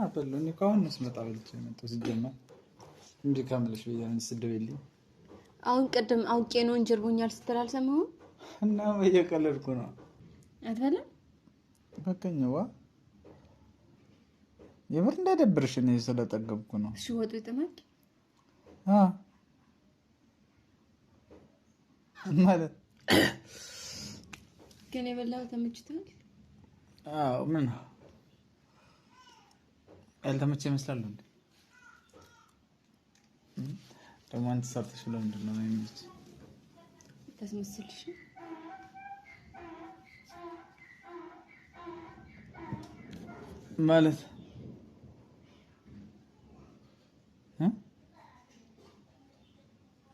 አበለው እኔ ካሁን መስመጣ በልቼ መጣሁ ሲጀመር እንዴ ካምልሽ በያን ስደብልኝ አሁን ቀደም አውቄ ነው እንጀርቦኛል ስትል አልሰማሁም እና በየቀለድኩ ነው አትበለም በከኛዋ የምር እንዳይደብርሽ ነው ስለጠገብኩ ነው እሺ ወጡ ይተማክ ማለት ግን የበላው ተመችቷል ምን ያልተመቸ ይመስላል እንዴ ደግሞ አንተ ሰርተሽ ለምንድን ነው የሚሉት ተስመስልሽ ማለት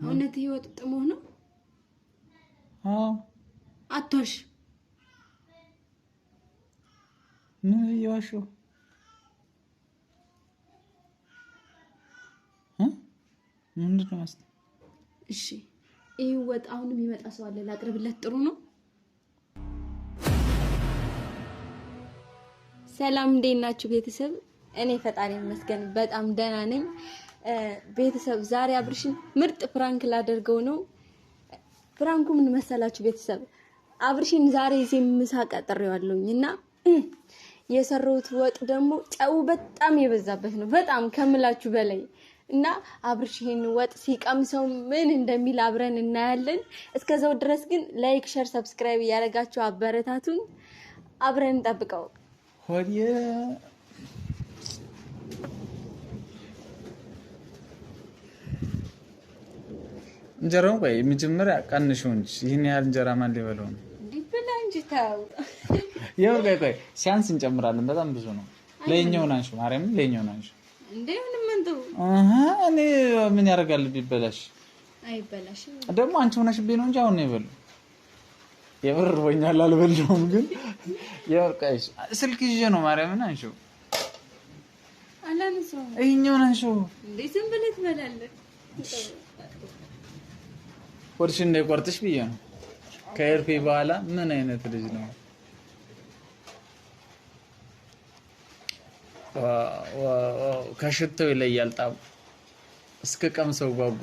እውነት ይወጥ ጥሞ ነው አቶሽ ምን ይዋሽው ምንድን ነው አስተ እሺ ይሄ ወጥ አሁንም ይመጣ ሰው አለ ላቅርብለት ጥሩ ነው ሰላም እንዴት ናችሁ ቤተሰብ እኔ ፈጣሪ ይመስገን በጣም ደህና ነኝ ቤተሰብ ዛሬ አብርሽን ምርጥ ፕራንክ ላደርገው ነው ፕራንኩ ምን መሰላችሁ ቤተሰብ አብርሽን ዛሬ እዚህ ምሳ ቀጥሬዋለሁኝና የሰሩት ወጥ ደግሞ ጨው በጣም የበዛበት ነው በጣም ከምላችሁ በላይ እና አብርሽ ይሄን ወጥ ሲቀምሰው ምን እንደሚል አብረን እናያለን እስከዛው ድረስ ግን ላይክ ሼር ሰብስክራይብ ያደርጋችሁ አበረታቱን አብረን እንጠብቀው ሆዲየ እንጀራው ቆይ መጀመሪያ ቀንሽው እንጂ ይሄን ያህል እንጀራ ማን ሊበለው ነው ዲብላ እንጂ ታው ያው ቆይ ሲያንስ እንጨምራለን በጣም ብዙ ነው ለኛው ናንሽ ማርያም ለኛው ናንሽ እንዴ ምንም እንቱ እኔ ምን ያደርጋል ቢበላሽ አይበላሽም ደግሞ አንቺ ሆነሽብኝ ነው እንጂ አሁን ነው ይበሉ የብር ወኛል አልበለውም ግን ያርቃይሽ ስልክ ይዤ ነው ማርያምን አንሺው አላንሰው እኛው ናንሺው እንዴ ዝም ብለህ ትበላለህ ወርሽ እንዳይቆርጥሽ ብዬ ነው ከኤርፒ በኋላ ምን አይነት ልጅ ነው ዋው ከሽተው ይለያል ጣም እስከ ቀምሰው ጓጓ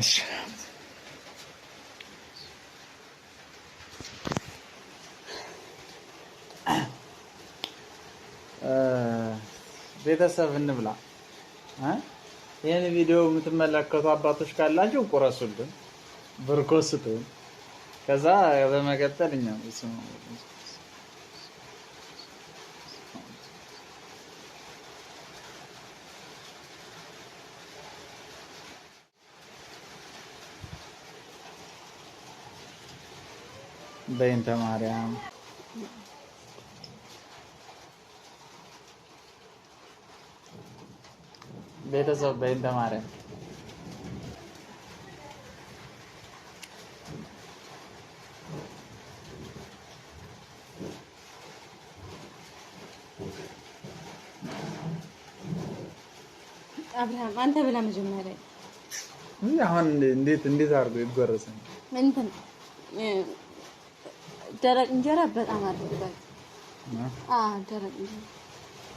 እሺ ቤተሰብ እንብላ ይሄን ቪዲዮ የምትመለከቱ አባቶች ካላችሁ ቁረሱልን በርኮስቱ ከዛ በመቀጠልኛ በእንተ ማርያም ቤተሰብ በእንተ ማርያም አብርሃም አንተ ብላ መጀመሪያ አሁን እንዴት አድርጎ ይጎረሰኝ እንትን ደረቅ እንጀራ በጣም አድርገህ ደረቅ እንጀራ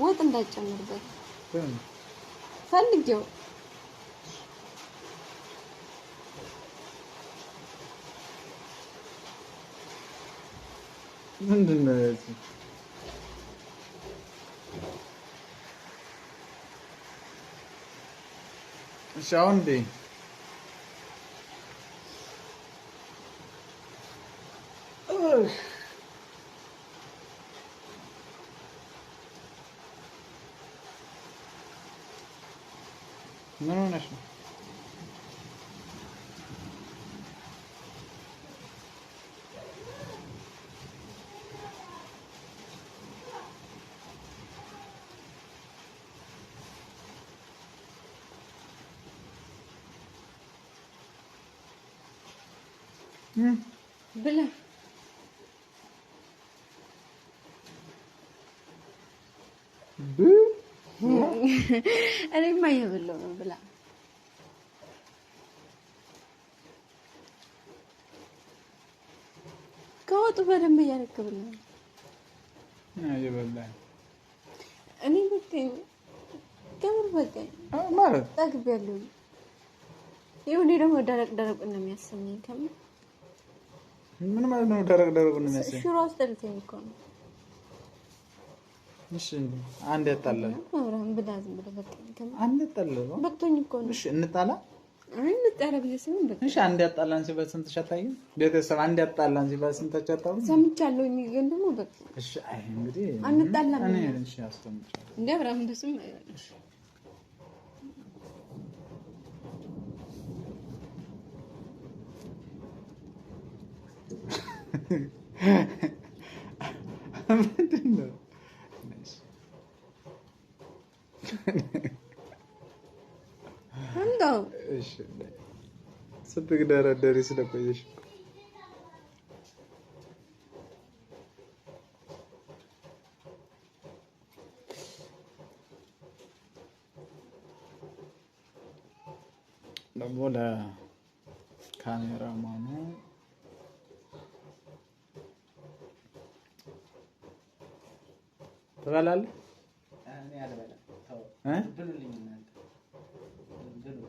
ወጥ እንዳይጨምርበት ፈልጌው ምንድን ነው እዚህ ሻውን ዴ ምን ሆነሽ ነው ብላ እኔማ እየበላሁ ነው ብላ ከወጡ በደንብ እያረክብልኝ ይበላል። እኔ በቃኝ ከምር በቃኝ ማለት ጠግቤያለሁ። ይኸው እኔ ደግሞ ደረቅ ደረቁን ነው የሚያሰኘኝ። ከምር ምን ማለት ነው? ደረቅ ደረቁን ነው የሚያሰኘኝ። ሽሮ አስጠልተኝ እኮ ነው። እሺ አንድ ያጣላል። አብርሃም ብላ ዝም ብለህ በቃኝ። ከምር አንድ ያጣላል። በቅቶኝ እኮ ነው። እሺ እንጣላ። እንጣላ ብዬ ስም በቃ እሺ አንድ ያጣላን ሲባል ስንት ሸታኝ? ቤተሰብ አንድ ያጣላን ሲባል ስንት ሸታው? ሰምቻለሁ። ግን ደግሞ በቃ እሺ አይ እንግዲህ አንጣላም። እኔ እሺ አስተምጫለሁ እንደ አብርሃም እንደሱም እሺ ምንድን ነው? እንደው እሺ ስትግደረደሪ ስለቆየሽ ደግሞ ለካሜራማኑ ትበላለህ? እኔ አልበላም። ተው ብሉልኝ እናንተ ብሉ።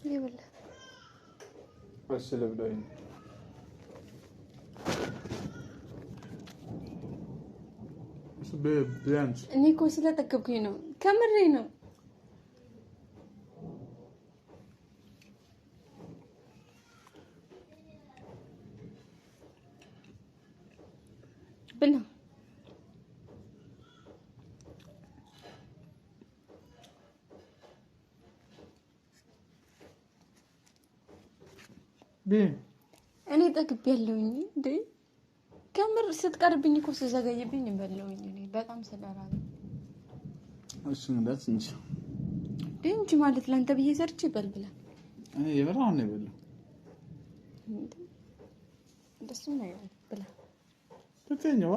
ይበላ በስ ልብሎኝ ቢያንስ እኔ እኮ ስለጠገብኩኝ ነው። ከምሬ ነው። ብላ እኔ ጠግቤያለሁኝ እንዴ ከምር ስትቀርብኝ እኮ ስዘገይብኝ በለውኝ። እኔ በጣም ስለራበኝ እሱ እንደት እንጂ እንጂ ማለት ላንተ ብዬ ሰርቼ በልብላ እኔ የበላው ነው የበላው። ደስ ነው ብላ ተተኛዋ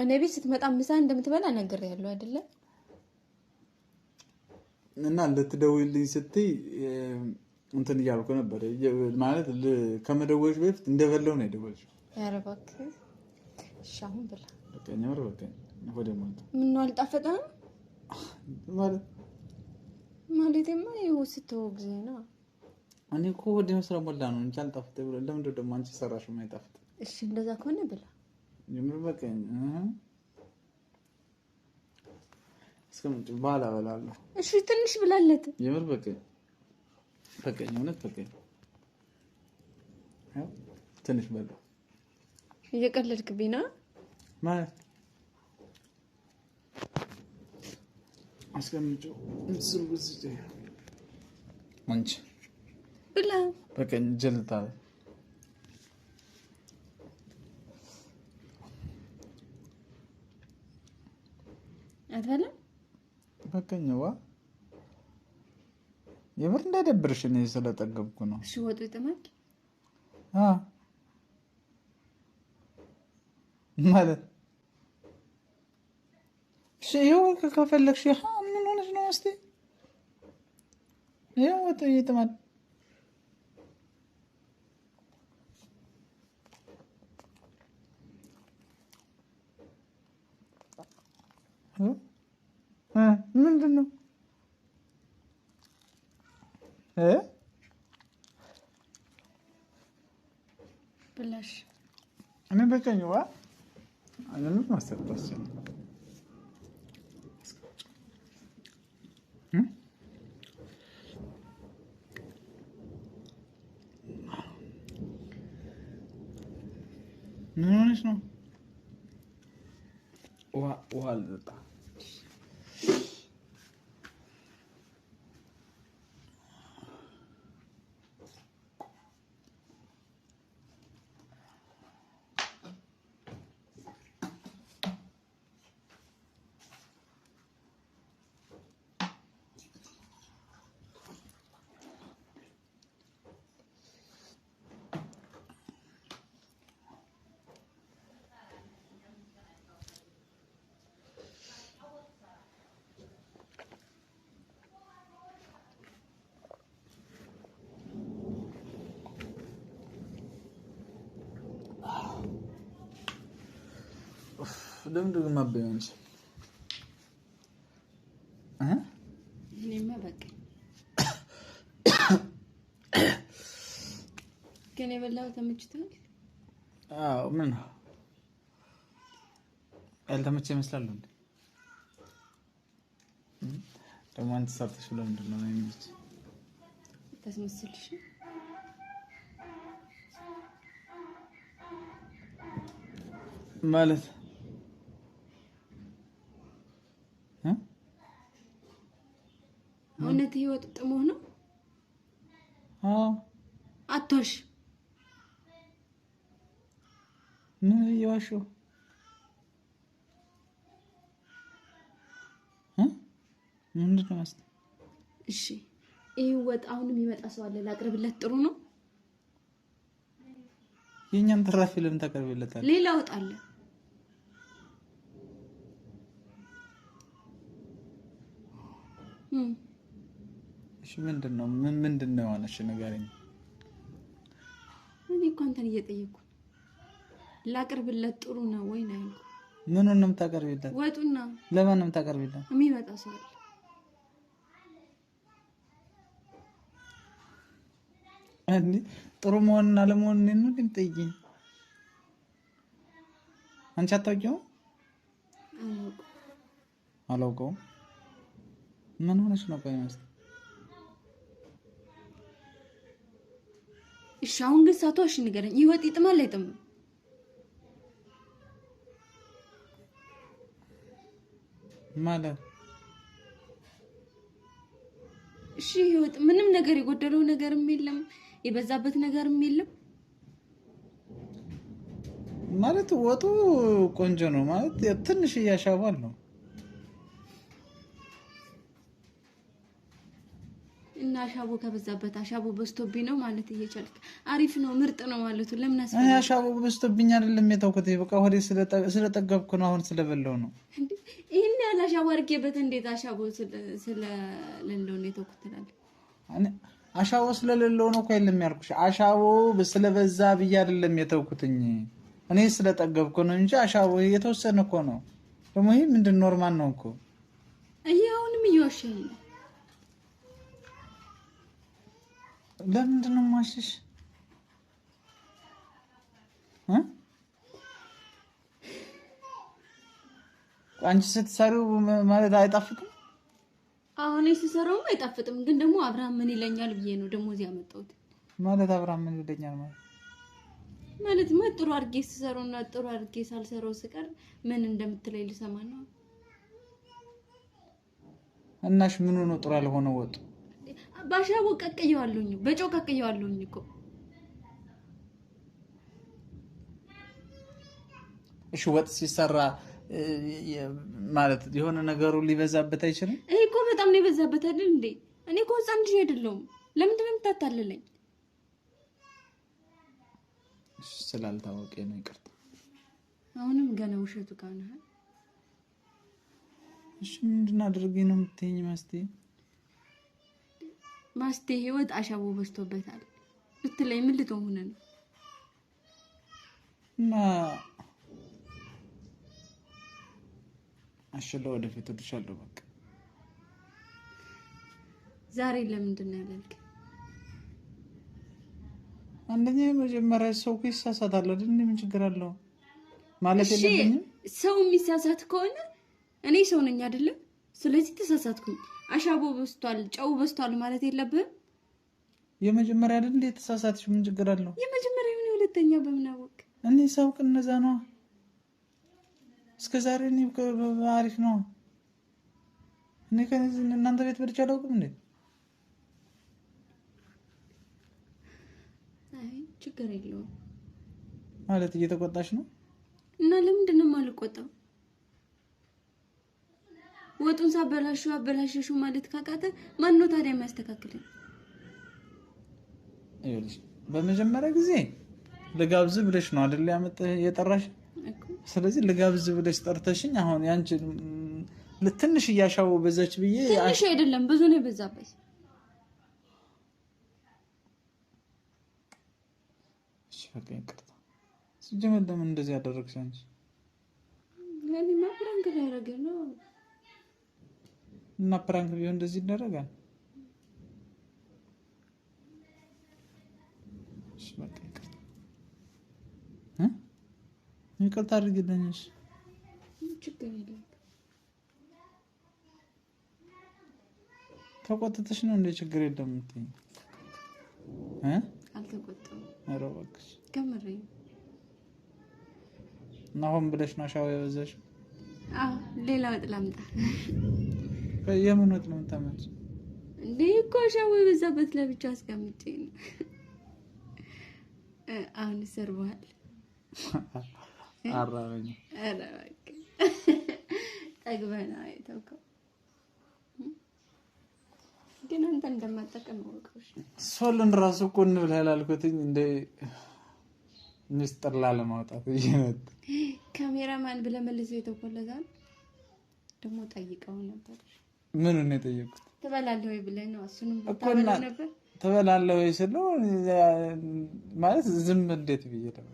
እኔ ቤት ስትመጣ ምሳ እንደምትበላ ነግሬያለሁ አይደለ? እና ልትደውልልኝ ስትይ እንትን እያልኩ ነበር ማለት ከመደወልሽ በፊት እንደበላው ነው የደወልሽው። ኧረ እባክህ እሺ አሁን ብላ በቃኝ። አረ በቃኝ። ወደ ማለት ምን ነው አልጣፈጠህም? ማለቴማ ይኸው ስትወግዘኝ ነው። እኔ እኮ ወደ መስራት ሞላ ነው እንጂ አልጣፈጠ ብሎ ለምንድን ደግሞ አንቺ ሰራሽው የማይጣፍጥ? እሺ እንደዛ ከሆነ ብላ የምር በቃኝ። እስከምንጭ ባላ በላለሁ። እሺ ትንሽ ብላለት። የምር በቃኝ በቃኝ። እውነት በቃኝ። ያው ትንሽ በላው። እየቀለድክብኝ ነው ማለት አስቀምጪው እንስል ብዝጭ አንቺ ብላ በቃኝ። ጀልታ አትበላም? በቃኝ። ዋ የምር እንዳይደብርሽ እኔ ስለጠገብኩ ነው። እሺ ወጡ ይጥማል ማለት እሺ ይኸው ከፈለግሽ ምን ሆነሽ ነው? እስኪ ይኸው ወጡ ይጥማል። ምንድን ነው ብላሽ? እኔ በቃኝ። ዋ አይደለም ማስተባበስ ምን ሆነሽ ነው? ውሃ ልጠጣ። ለምንድን ነው የማበይው እንጂ እኔማ በቃ ግን የበላው ተመችቶኝ። አዎ ምን ያልተመቸ ይመስላል እንዴ? ደግሞ አንተ ሰርተሽ ለምንድን ነው የሚሉት? ተስመስልሽ ማለት እውነት ህይወት ጥሞህ ነው? አዎ አቶሽ ምን እየዋሸሁ ምንድን ነው ማለት? እሺ ይሄ ወጥ አሁን የሚመጣ ሰው አለ ላቅርብለት? ጥሩ ነው። የኛን ተራፊ ለምን ታቀርብለታል? ሌላ ወጥ አለ። እሺ ምንድነው? ምንድነው ያነሽ ንገረኝ። እኔ እኮ አንተን እየጠየኩ ላቅርብለት ጥሩ ነው ወይ ነው ያልኩት። ምኑን ነው የምታቀርብለት? ወጡና። ለማን ነው የምታቀርብለት? የሚመጣ ሰው አለ። አንዴ ጥሩ መሆንና ለመሆን ነው የምትጠይቂኝ? አንቺ አታውቂውም? አላውቀውም። ምን ሆነሽ ነው? ቆይ ማለት እሺ አሁን ግን ሳቷሽ ንገረኝ። ይወጥ ይጥማል አይጥምም? ማለት እሺ ይወጥ ምንም ነገር የጎደለው ነገርም የለም የበዛበት ነገርም የለም ማለት ወጡ ቆንጆ ነው ማለት ትንሽ ያሻባል ነው። እና አሻቦ ከበዛበት አሻቦ በዝቶብኝ ነው ማለት እየቻልክ አሪፍ ነው ምርጥ ነው ማለቱ ለምን አስፈልግ? አሻቦ በዝቶብኝ አይደለም የተውኩት በቃ ሆዴ ስለጠገብኩ ነው አሁን ስለበላው ነው። ይሄን ያለ አሻቦ አድርጌበት እንዴት አሻቦ ስለሌለው ነው የተውኩት ትላለህ? አሻቦ ስለሌለው ነው እኮ አይደለም ያልኩሽ። አሻቦ ስለበዛ ብዬ አይደለም የተውኩትኝ እኔ ስለጠገብኩ ነው እንጂ አሻቦ የተወሰነ እኮ ነው። ደግሞ ይሄ ምንድን ኖርማል ነው እኮ። አሁንም እየዋሸኝ ነው። ለምንድን ነው የማሽሽ? አንቺ ስትሰሪው ማለት አይጣፍጥም? አሁን ሲሰራው አይጣፍጥም፣ ግን ደግሞ አብርሃም ምን ይለኛል ብዬ ነው ደግሞ እዚህ ያመጣሁት። ማለት አብርሃም ምን ይለኛል ማለት ጥሩ አድርጌ ሲሰራውና ጥሩ አድርጌ ሳልሰራው ስቀር ምን እንደምትለኝ ልሰማ ነው። እናሽ ምን ነው ጥሩ ያልሆነ ወጡ? ባሻቦ ቀቀየዋለሁኝ፣ በጨው ቀቀየዋለሁኝ እኮ። እሺ ወጥ ሲሰራ ማለት የሆነ ነገሩ ሊበዛበት አይችልም? ይሄ እኮ በጣም ነው የበዛበት አይደል እንዴ? እኔ እኮ ህፃን ልጅ አይደለሁም። ለምንድን ነው የምታታልለኝ? ስላልታወቀ ነው ይቅርታ። አሁንም ገና ውሸቱ ጋር ነህ። እሺ ምንድን አድርጌ ነው የምትይኝ? ማስቴ ህይወት አሻቦ በዝቶበታል ብትለኝ ምን ልትሆን ነው? እና አሽለው ወደፊት ወድሻለሁ በቃ። ዛሬ ለምንድን ነው ያልክ? አንደኛ መጀመሪያ ሰው ይሳሳታል አይደል? ምን ችግር አለው ማለት የለብኝም። ሰው የሚሳሳት ከሆነ እኔ ሰው ነኝ አይደለ? ስለዚህ ተሳሳትኩኝ። አሻቦ በዝቷል፣ ጨው በዝቷል ማለት የለብህም። የመጀመሪያ አይደል እንዴ ተሳሳትሽ? ምን ችግር አለው? የመጀመሪያ ምን ሁለተኛ በምን አወቅ? እኔ ሳውቅ እነዛ ነው እስከ ዛሬ እኔ አሪፍ ነው። እኔ እናንተ ቤት በልቼ አላውቅም እንዴ? አይ ችግር የለውም ማለት እየተቆጣሽ ነው? እና ለምንድን ነው የማልቆጣው? ወጡን አበላሽው ማለት ካቃተ ማን ነው ታዲያ የሚያስተካክለኝ? ይኸውልሽ በመጀመሪያ ጊዜ ልጋብዝ ብለሽ ነው አይደል የጠራሽ? ስለዚህ ልጋብዝ ብለሽ ጠርተሽኝ አሁን ያንቺ ትንሽ እያሻው በዛች ብዬ ትንሽ አይደለም ብዙ ነው የበዛበት። እሺ በቃ ይቅርታ። ሲጀመር ለምን እንደዚህ ያደረግሽ አንቺ? ለኔ ፕራንክ ያደረገ ነው እና ፕራንክ ቢሆን እንደዚህ ይደረጋል? እሺ በቃ ይቅርታ። ይቅርታ አድርጊልኝ። እሺ ችግር የለም። ተቆጥተሽ ነው እንደ ችግር የለም የምትይኝ? አልተቆጣሁም። ኧረ እባክሽ ከምሬን እና ሆን ብለሽ ነው ሻው የበዛሽ? አዎ ሌላ ወጥ ላምጣ። የምን ወጥ ነው የምታመጪው? እንዴ እኮ ሻው የበዛበት ለብቻ አስቀምጬ ነው። አሁን ሰርቧል። አራበኝ። ኧረ በቃ ጠግበና አይተውከው ግን አንተ እንደማጠቀም ወቀሽ ሶልን ራሱ እኮ እንብላ ያላልኩትኝ እንደ ሚስጥር ላለማውጣት ይሄነት ካሜራማን ብለህ መልሰህ የተቆለዛል። ደግሞ ጠይቀው ነበር። ምን ነው የጠየቁት? ትበላለህ ወይ ብለህ ነው? እሱንም ታበላ ነበር። ትበላለህ ወይ ስለው ማለት ዝም እንዴት ብዬ ነበር።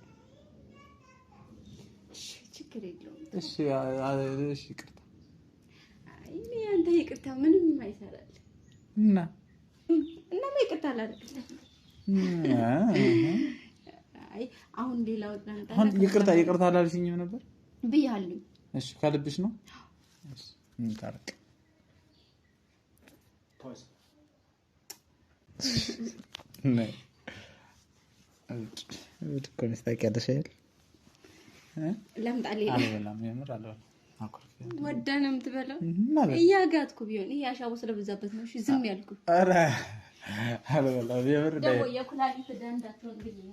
ችግር የለውም። እሺ እሺ ይቅርታ። አይ አንተ ይቅርታ ምንም አይሰራል እና ይቅርታ አላደርግልህ። አይ አሁን ሌላ ወጥ ላምጣ። አሁን ይቅርታ አላልሽኝም ነበር ብያለሁ። እሺ ከልብሽ ነው? እሺ እንታረቅ። ነይ እድ ኮንስታክ ያደሻል ለምጣልኝ። አልበላም፣ የምር አልበላም። አኩርፍ ወደህ ነው የምትበላው? እያጋጥኩ ቢሆን ይሄ አሻቦ ስለበዛበት ነው። እሺ ዝም ያልኩ። ኧረ አልበላም፣ የምር ደግሞ የኩላሊት ደንዳት ነው እንግዲህ